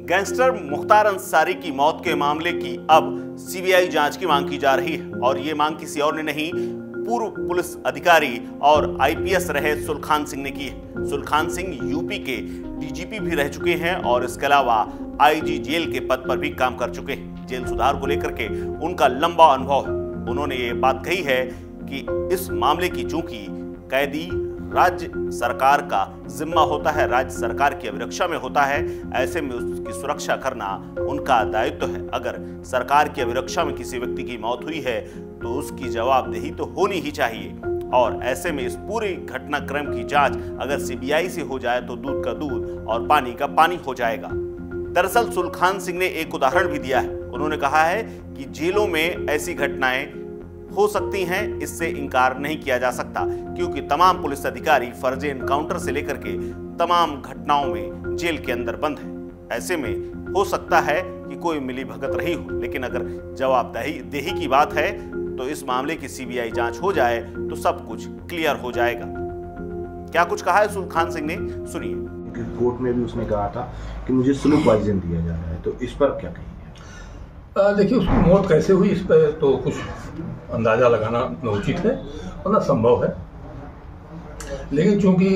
Gangster Mukhtar Ansari की मौत के मामले की अब सीबीआई जांच की मांग की जा रही है और ये मांग किसी और ने नहीं, पूर्व पुलिस अधिकारी और आईपीएस रहे सुलखान सिंह ने की है। सुलखान सिंह यूपी के डीजीपी भी रह चुके हैं और इसके अलावा आईजी जेल के पद पर भी काम कर चुके हैं। जेल सुधार को लेकर के उनका लंबा अनुभव है। उन्होंने ये बात कही है कि इस मामले की चूंकि कैदी राज्य सरकार का जिम्मा होता है, राज्य सरकार की अभिरक्षा में होता है, ऐसे में उसकी सुरक्षा करना उनका दायित्व है। अगर सरकार की अभिरक्षा में किसी व्यक्ति की मौत हुई है तो उसकी जवाबदेही तो होनी ही चाहिए और ऐसे में इस पूरी घटनाक्रम की जांच अगर सीबीआई से हो जाए तो दूध का दूध और पानी का पानी हो जाएगा। दरअसल सुलखान सिंह ने एक उदाहरण भी दिया है। उन्होंने कहा है कि जेलों में ऐसी घटनाएं हो सकती हैं, इससे इनकार नहीं किया जा सकता क्योंकि तमाम पुलिस अधिकारी फर्जी एनकाउंटर से लेकर के तमाम घटनाओं में जेल के अंदर बंद है। ऐसे में हो सकता है कि कोई मिली भगत रही हो, लेकिन अगर जवाबदेही की बात है तो इस मामले की सीबीआई जांच हो जाए तो सब कुछ क्लियर हो जाएगा। क्या कुछ कहा है सुलखान सिंह ने, सुनिए। कोर्ट में भी उसने कहा था कि मुझे स्लो पॉइजन दिया जा रहा है, तो इस पर क्या कहेंगे? देखिए, उसकी मौत कैसे हुई इस पर तो कुछ अंदाजा लगाना उचित है और ना संभव है, लेकिन चूंकि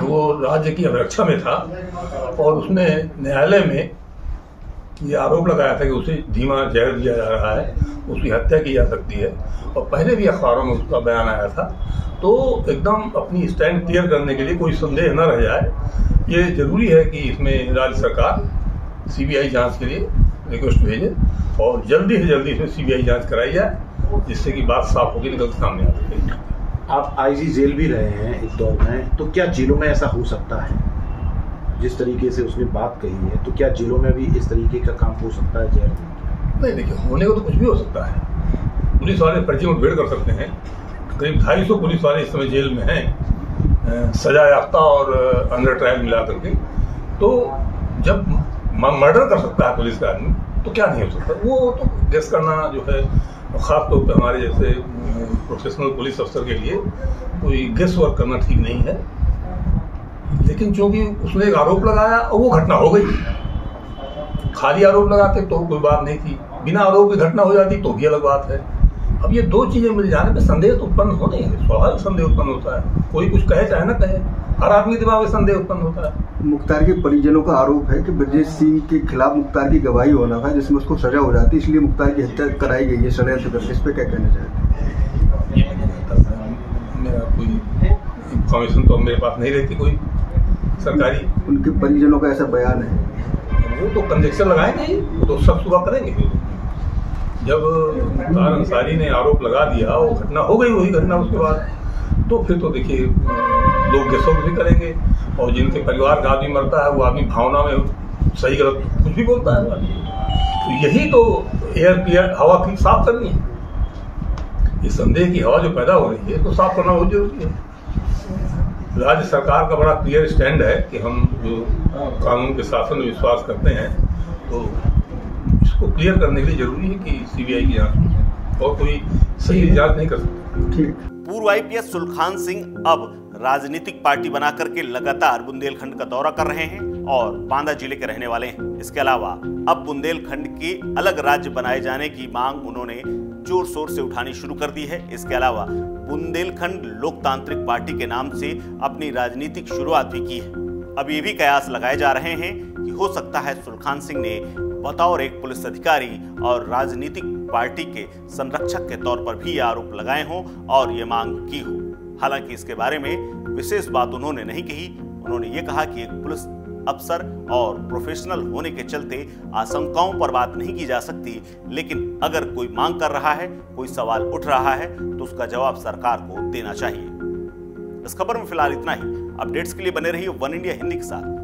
वो राज्य की अभिरक्षा में था और उसने न्यायालय में ये आरोप लगाया था कि उसे धीमा जहर दिया जा रहा है, उसकी हत्या की जा सकती है और पहले भी अखबारों में उसका बयान आया था, तो एकदम अपनी स्टैंड क्लियर करने के लिए कोई संदेह न रह जाए, ये जरूरी है कि इसमें राज्य सरकार सीबीआई जांच के लिए रिक्वेस्ट भेजे और जल्दी से जल्दी इसमें सीबीआई जांच कराई जाए, जिससे कि बात साफ होगी, निकल सामने आ सके। आप आईजी जेल भी रहे हैं एक दौर में, तो क्या जेलों में ऐसा हो सकता है? जिस तरीके से उसने बात कही है, तो क्या जेलों में भी इस तरीके का काम हो सकता है? जेल नहीं, देखिए, होने को तो कुछ भी हो सकता है। पुलिस वाले फर्जी मुठभेड़ कर सकते हैं। करीब 250 पुलिस वाले इस समय जेल में हैं, सजा याफ्ता और अंडर ट्रायल मिला करके। तो जब मर्डर कर सकता है पुलिस का आदमी, तो क्या नहीं हो सकता? वो तो गेस करना जो है, खास तौर पे हमारे जैसे प्रोफेशनल पुलिस अफसर के लिए कोई गेस वर्क करना ठीक नहीं है। लेकिन चूंकि उसने एक आरोप लगाया और वो घटना हो गई, खाली आरोप लगाते तो कोई बात नहीं थी, बिना आरोप की घटना हो जाती तो भी अलग बात है। अब ये दो चीजें मिल जाने पे संदेह तो उत्पन्न होने हैं, स्वाभाविक संदेह उत्पन्न होता है। कोई कुछ कहे चाहे ना कहे, हर आदमी दिमाग में संदेह उत्पन्न होता है। मुख्तार के परिजनों का आरोप है कि ब्रजेश सिंह के खिलाफ मुख्तार की गवाही होना था, जिसमें उसको सजा हो जाती, इसलिए मुख्तार की हत्या कराई गई है षड्यंत्र करके। इस पे क्या कहना चाहते हैं? मेरा कोई इंफॉर्मेशन तो मेरे पास नहीं रहती कोई सरकारी। उनके परिजनों का ऐसा बयान है। वो तो कंजेक्शन लगाएंगे, वो तो सब सुबह करेंगे। जब मुख्तार अंसारी ने आरोप लगा दिया, वो घटना हो गई, वही घटना उसके बाद तो फिर तो देखिए लोग गेसो भी करेंगे और जिनके परिवार का आदमी मरता है वो आदमी भावना में सही गलत कुछ भी बोलता है। तो यही तो एयर क्लियर हवा की साफ करनी है। इस संदेह की हवा जो पैदा हो रही है तो साफ करना बहुत जरूरी है। राज्य सरकार का बड़ा क्लियर स्टैंड है कि हम जो कानून के शासन में विश्वास करते हैं, तो इसको क्लियर करने के लिए जरूरी है कि सीबीआई की जांच और कोई सही जांच नहीं कर सकता। पूर्व आईपीएस सुलखान सिंह अब राजनीतिक पार्टी बना करके लगातार बुंदेलखंड का दौरा कर रहे हैं और बांदा जिले के रहने वाले हैं। इसके अलावा अब बुंदेलखंड के अलग राज्य बनाए जाने की मांग उन्होंने जोर शोर से उठानी शुरू कर दी है। इसके अलावा बुंदेलखंड लोकतांत्रिक पार्टी के नाम से अपनी राजनीतिक शुरुआत भी की है। अब ये भी कयास लगाए जा रहे हैं कि हो सकता है सुलखान सिंह ने बतौर एक पुलिस अधिकारी और राजनीतिक पार्टी के संरक्षक के तौर पर भी आरोप लगाए हों और ये मांग की हो। हालांकि इसके बारे में विशेष बात उन्होंने नहीं कही। उन्होंने ये कहा कि एक पुलिस अफसर और प्रोफेशनल होने के चलते आशंकाओं पर बात नहीं की जा सकती, लेकिन अगर कोई मांग कर रहा है, कोई सवाल उठ रहा है तो उसका जवाब सरकार को देना चाहिए। इस खबर में फिलहाल इतना ही। अपडेट्स के लिए बने रहिए वन इंडिया हिंदी के साथ।